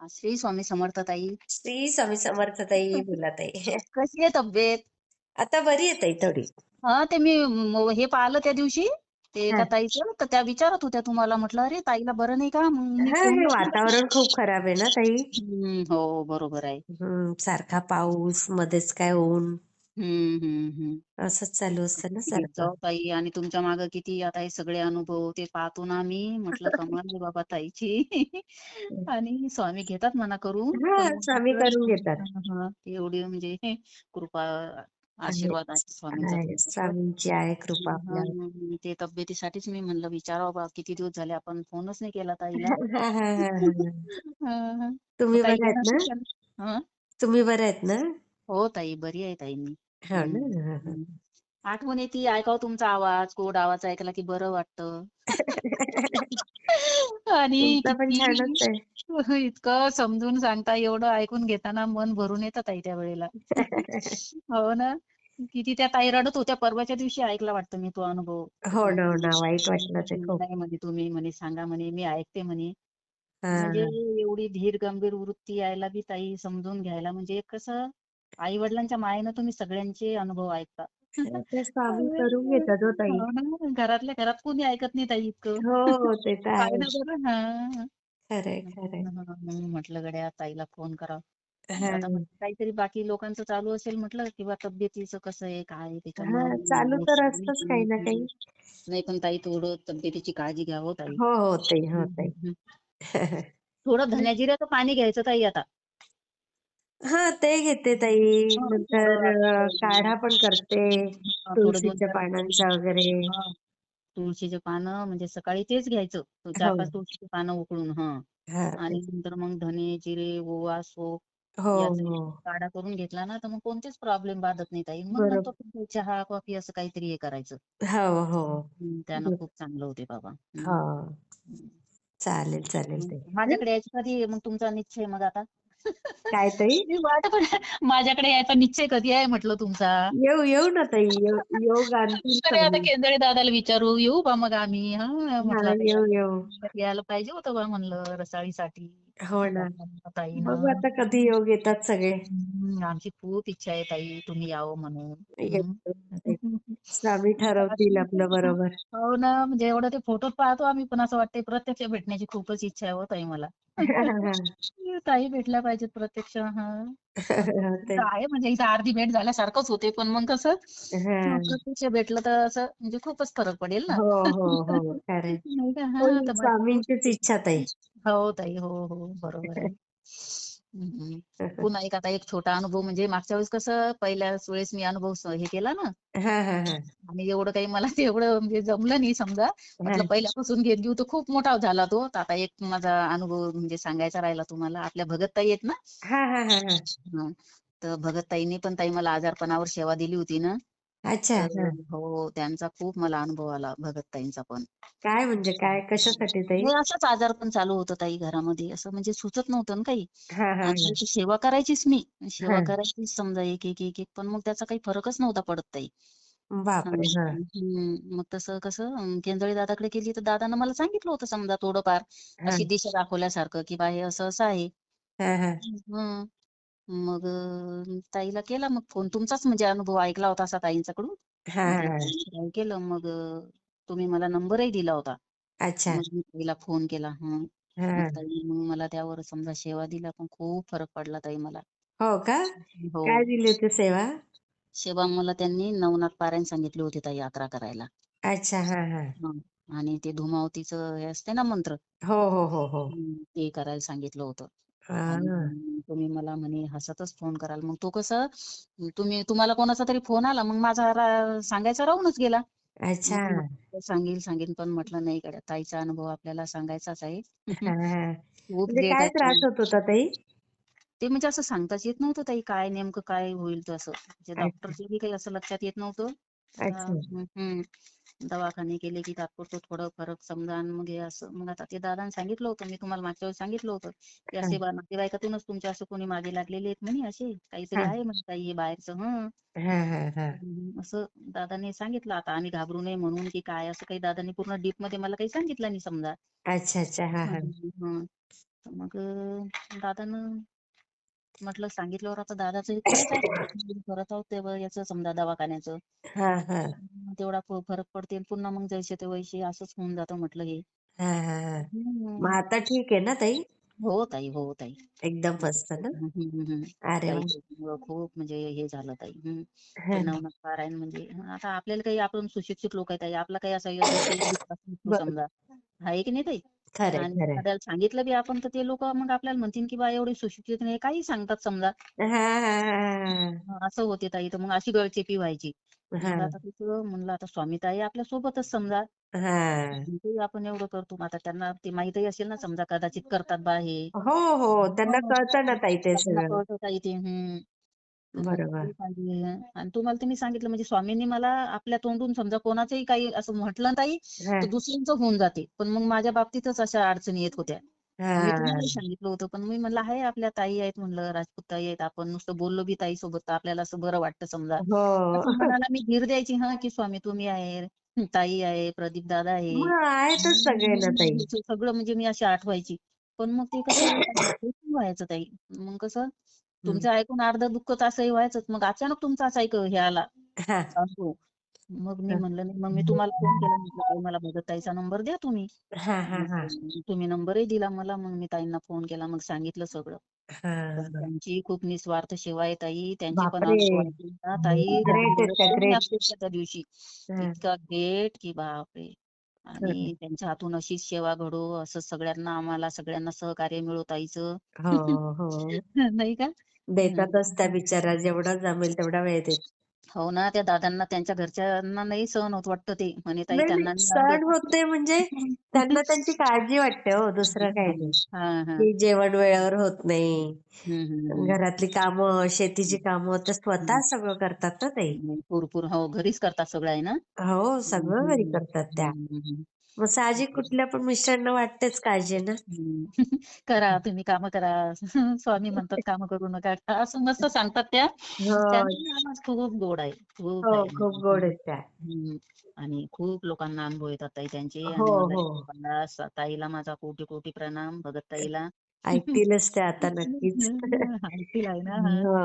श्री स्वामी समर्थ ताई. श्री स्वामी समर्थ ताई. बोला ताई. कशी आहे तब्येत? आता बरी आहे ताई थोडी. ते मी हे पाहिलं त्या दिवशी ते हा एका ताईचं, तर त्या विचारत होत्या तुम्हाला. म्हटलं अरे ताईला बरं नाही का? मग मी हा, फोन हे लावला. वातावरण खूप खराब आहे ना ताई. हो, बरोबर आहे. सारखा पाऊस, मध्येच काय ऊन, हम्म, हम्म, हम्म. असंच चालू असतं ना घेत सारखं. जाऊ ताई. आणि तुमच्या मागे किती आता हे सगळे अनुभव ते पाहतो ना आम्ही. म्हटलं कमाल आहे बाबा ताईची. आणि स्वामी घेतात म्हणा करून, हा, पण मग स्वामी कसं, करून घेतात. एवढी म्हणजे कृपा, आहे आशीर्वाद आहे स्वामींचा आहे, तुमच्यावर. स्वामींची आहे कृपा आपल्यावर. ते तब्येतीसाठीच मी म्हणलं विचारावं बा, किती दिवस झाले आपण फोनच नाही केला ताईला. हा हा हा हा. हं. मग तुम्ही ताई बऱ्या आहेत घेणार ना? नाही का? हं? तुम्ही बऱ्या आहेत ना? हो ताई, बरी आहे ताई मी. हो हं, ना. हा, हा. हं. आठवण येते ऐकावं तुमचा आवाज, गोड आवाज ऐकला की बरं वाटतं. आणि तुमचा पण किती छानच आहे. इतकं समजून सांगता, एवढं ऐकून घेताना मन भरून येतं ताई त्यावेळेला. हो ना. किती त्या ताई रडत होत्या परवाच्या दिवशी, ऐकला वाटतं मी तो अनुभव. हो ना, हो म्हणे ना, वाईट वाटलं ते खूप. नाही म्हणे, तुम्ही म्हणे सांगा म्हणे, मी ऐकते म्हणे. म्हणजे हा. एवढी धीर गंभीर वृत्ती यायला बी ताई, समजून घ्यायला म्हणजे एक कसं, आई वडिलांच्या मायेनं तुम्ही सगळ्यांचे अनुभव ऐकता. ते स्वामी करून घेतात हो ताई. हो ना, घरातल्या घरात कोणी ऐकत नाही ताई इतकं. हो, ते तर काय ना आहेच. बरं. हां. खरंय, खरंय. म्हणून म्हटलं गड्या ताईला फोन करावा. आता हां. म्हटलं काहीतरी बाकी लोकांचं चालू असेल म्हटलं, किंवा तब्येतीचं कसं आहे, काय आहे हां, चालू त्याच्यामुळं. तर असतंच काही ना काही. नाही पण ताई, थोडं तब्येतीची काळजी घ्या हो ताई. हो, हो ताई, हो हं, ताई. हं, हं. थोडं धण्याजिऱ्याचं पाणी घ्यायचं ताई आता. हां, ते घेते ताई. थोडं नंतर आपलं, काढा पण करते. थोडं तुळशीच्या 2-4 पानांचा वगैरे. तुळशीचे पानं म्हणजे सकाळी तेच घ्यायचं. हो. 4-5 तुळशीची पानं उकळून. हां, आणि तेच. नंतर मग धने, जिरे, ओवा, सोप हो, याचा हो. काढा करून घेतला ना, तर मग कोणतेच प्रॉब्लेम बाधत नाही ताई. मग बरोबर. नंतर चहा, कॉफी असं काहीतरी हे करायचं. हो, हो. त्यानं खूप चांगलं होते बाबा. हां. चालेल, चालेल ताई. हं. माझ्याकडे यायची कधी मग तुमचा निश्चय मग आता? काय ताई? मी वाट पण माझ्याकडे यायचा निश्चय कधी आहे म्हटलं तुमचा? येऊ, येऊ ना ताई. योग आणतील अरे आता स्वामी. केंदळे दादाला विचारू, येऊ बा मग आम्ही. म्हटलं हां, आता येऊ, येऊ. यायला पाहिजे होतं बा म्हणलं रसाळीसाठी. हो ना. बघू ताईनं. आता कधी योग येतात सगळे. आमची खूप इच्छा आहे ताई, तुम्ही यावं म्हणून. येऊ, हं. येऊ ताई. स्वामी ठरवतील आपलं बरोबर. हो ना, म्हणजे एवढं ते फोटोत पाहतो आम्ही, पण असं वाटतंय प्रत्यक्ष भेटण्याची खूपच इच्छा आहे हो ताई मला. ताई भेटल्या पाहिजेत प्रत्यक्ष. इथं तेच. आहे म्हणजे इथं अर्धी भेट झाल्यासारखंच होते, पण मग कसं हां. प्रत्यक्ष भेटलं तर असं म्हणजे खूपच फरक पडेल ना. हो, हो, हो. खरंय. नाही का? होईल तर माझी खूप स्वामींचीच इच्छा ताई. हो ताई. हो, हो. बरोबर आहे. हं. पुन्हा एक आता एक छोटा अनुभव म्हणजे मागच्या वेळेस कसं पहिल्याच वेळेस मी अनुभव हे केला ना, हां, हां, हां. आणि एवढं काही मला तेवढं म्हणजे जमलं नाही समजा. म्हटलं हां. पहिल्यापासून घेत घेऊ तर खूप मोठा झाला तो. तर आता एक माझा अनुभव म्हणजे सांगायचा राहिला तुम्हाला. आपल्या भगत ताई आहेत ना? हां, हां, हां, हां. हां. तर भगत ताईंनी पण ताई मला आजारपणावर सेवा दिली होती ना, अच्छा. तर हां. हो, त्यांचा खूप मला अनुभव आला भगत ताईंचा पण. काय म्हणजे काय? कशासाठी ताई? हे असंच आजारपण चालू होतं ताई घरामध्ये. असं म्हणजे सुचत नव्हतं ना काही. हां, हां, आणि हां. ती सेवा करायचीच मी. सेवा हां. करायचीच समजा एक, एक, एक, एक. पण मग त्याचा काही फरकच नव्हता पडत ताई. हां. बापरे! हां. मग तसं कसं केंदळे दादाकडे गेली, तर दादानं मला सांगितलं होतं समजा थोडंफार, हां. अशी दिशा दाखवल्यासारखं, की बा हे असं-असं आहे. हां, हां. हं. मग ताईला केला मग फोन. तुमचाच म्हणजे अनुभव ऐकला होता असा ताईंच्याकडून. हां, म्हटलं हां. ताईंचं काय केलं मग तुम्ही मला नंबरही दिला होता. अच्छा. मग मी ताईला फोन केला. मग हां. ताईने मग मला त्यावर समजा सेवा दिला, पण खूप फरक पडला ताई मला. हो का? हो. काय दिली होती सेवा? सेवा मला त्यांनी नवनाथ पारायण सांगितले होते ताई 11 करायला. अच्छा. हां, हां. हं. आणि ते धुमावतीचं हे असते ना मंत्र, हो, हो, हो, हो. ते करायला सांगितलं होतं. आणि हां. तुम्ही मला म्हणे हसतच फोन कराल. मग तो कसं तुम्हाला कोणाचा तरी फोन आला, मग माझा सांगायचा राहूनच गेला. अच्छा. मग म्हटलं सांगेन, पण म्हटलं नाही गड्या ताईचा अनुभव आपल्याला सांगायचाच आहे. हां, हां. खूप म्हणजे ग्रेट काय आहे त्रास ताई. होत होता ताई? ते म्हणजे असं सांगताच येत नव्हतं ताई, काय नेमकं काय होईल तर असं. म्हणजे अच्छा. डॉक्टरचं बी काही असं लक्षात येत नव्हतं. अच्छा. दवाखाने केले की तात्पुरतं थोडं फरक समजा, आणि मग हे असं. मग आता ते दादाने सांगितलं होतं, मी तुम्हाला मागच्या वेळेस सांगितलं होतं, की हां. असे नातेवाईकातूनच तुमच्या असं कोणी मागे लागलेले आहेत म्हणे असे. काहीतरी हां. आहे म्हणे ताई हे बाहेरचं. हां, हां, हां. असं दादांनी सांगितलं. आता आम्ही घाबरू नये म्हणून की काय, असं काही दादांनी पूर्ण डीपमध्ये मला काही सांगितलं नाही समजा. अच्छा, अच्छा. हां, हं, हां. हं. तर मग दादानं म्हटलं सांगितल्यावर आता दादाचं खरंच आहे. करत आहोत तेव्हा याचं समजा दवाखान्याचं. हां, हां. तेवढा फरक पडते आणि पुन्हा मग जैसे ते वैसे असंच होऊन जातं म्हटलं हे. हां, हां, हां. मग हम्म. आता ठीक आहे ना ताई? हो ताई, हो ताई. एकदम मस्त ना? हं, हं, हं, हं. अरे ताई वाह! त्याच्यामुळं खूप म्हणजे हे झालं ताई. ते हां. नवनाथ म्हणजे आता आपल्याला काही आपण सुशिक्षित लोक आहे ताई. आपला काही असा डोक्याला विश्वास नसतो बरं. समजा. आहे की नाही ताई? खरंय, आणि खरंय. एखाद्याला सांगितलं बी आपण तर ते लोकं मग आपल्याला म्हणतील की बा एवढे सुशिक्षित नाही. काही सांगतात समजा. हां, हां, हां, असं होते ताई. तर मग अशी गळचेपी व्हायची. हां. मग हां. आता तिथं म्हणलं आता स्वामीताई आपल्या सोबतच समजा. हां. ते आपण एवढं करतो. मग आता त्यांना ते माहीतही असेल ना समजा कदाचित करतात बा हे. हो, हो. त्यांना हो. कळतं ना ताई ते त्यांना सगळं. कळतं ताई ते. तर मग बरोबर. ते पाहिजे आणि तुम्हाला तर मी सांगितलं म्हणजे स्वामींनी मला आपल्या तोंडून समजा कोणाचंही काही असं म्हटलं ना ताई, तर हां. दुसऱ्यांचं होऊन जाते. पण मग माझ्या बाबतीतच अशा अडचणी येत होत्या. मी तुम्हालाही हां. सांगितलं होतं, पण मी म्हणलं आहे आपल्या ताई आहेत म्हणलं, राजपूत ताई आहेत. आपण नुसतं बोललो बी ताईसोबत तर आपल्याला असं बरं वाटतं समजा. हो. असं मनाला मी धीर द्यायची की स्वामी तुम्ही आहे, ताई आहे, प्रदीप दादा आहे. मग आहेतच सगळे ना ताई. सगळं म्हणजे मी अशी आठवायची. पण मग ते कसं व्हायचं ताई. मग कसं हं. तुमचं ऐकून अर्ध दुःख तर असंही व्हायचंच. मग अचानक तुमचा असा एक हे आला हां, अनुभव. मग मी हां. म्हणलं नाही. मग मी तुम्हाला फोन केला. म्हटलं ताई मला भगत ताईचा नंबर द्या तुम्ही. हां, हां, हां. मग तुम्ही नंबरही दिला मला. मग मी ताईंना फोन केला. मग सांगितलं सगळं. पण हां. त्यांची खूप निस्वार्थ सेवा आहे ताई. त्यांचे पण बापरे! अनुभव ऐकले ना ताई, माझे ग्रेट आहेत डोळे त्या, भरून ग्रेट. अक्षरशः त्या दिवशी. हां. इतका ग्रेट की बापरे! खरं. आणि त्यांच्या हातून अशीच सेवा घडो, असं सगळ्यांना आम्हाला सगळ्यांना सहकार्य मिळो ताईचं. हो, हो. नाही का? हं. देतातच त्या बिचाऱ्या जेवढं जमेल तेवढा वेळ देतात. हो ना, त्या दादांना त्यांच्या घरच्यांना नाही सहन होत वाटतं ते. म्हणे ताई नाही, त्यांना नाही नाही सण आवडत. होत नाही म्हणजे त्यांना त्यांची काळजी वाटते हो, दुसरं काही नाही. हां, हां. की जेवण वेळेवर होत नाही. हं, हं, हं. घरातली कामं, शेतीची कामं तर स्वतः हं. सगळं करतात ना ताई. भरपूर हो, घरीच करतात सगळं आहे ना? हो, हं, सगळं घरी हं. करतात त्या. हं, हं, हं. मग साहजिक कुठल्या पण मिस्टरांना वाटतेच काळजी ना. हं. करा, तुम्ही कामं करा. स्वामी म्हणतात कामं करू नका. असं मस्त सांगतात त्या. हो, त्यांचा आवाज खूप गोड आहे. खूप हो, आहे. खूप गोड आहेत त्या. हं. आणि खूप लोकांना अनुभव येतात ताई त्यांचे हो, आणि मला हो. मला ताईला माझा कोटी-कोटी प्रणाम, भगत ताईला. ऐकतीलच त्या आता नक्कीच. ऐकतील आहे ना? हां. हो.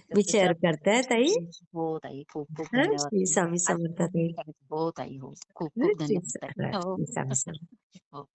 तर मी त्याच्या शेअर करते ताई. हो ताई, खूप-खूप हां, धन्यवाद श्री ताई. स्वामी समर्थ ताई. हो ताई, हो. हां, खूप-खूप धन्यवाद ताई. हो. श्री स्वामी समर्थ. हो.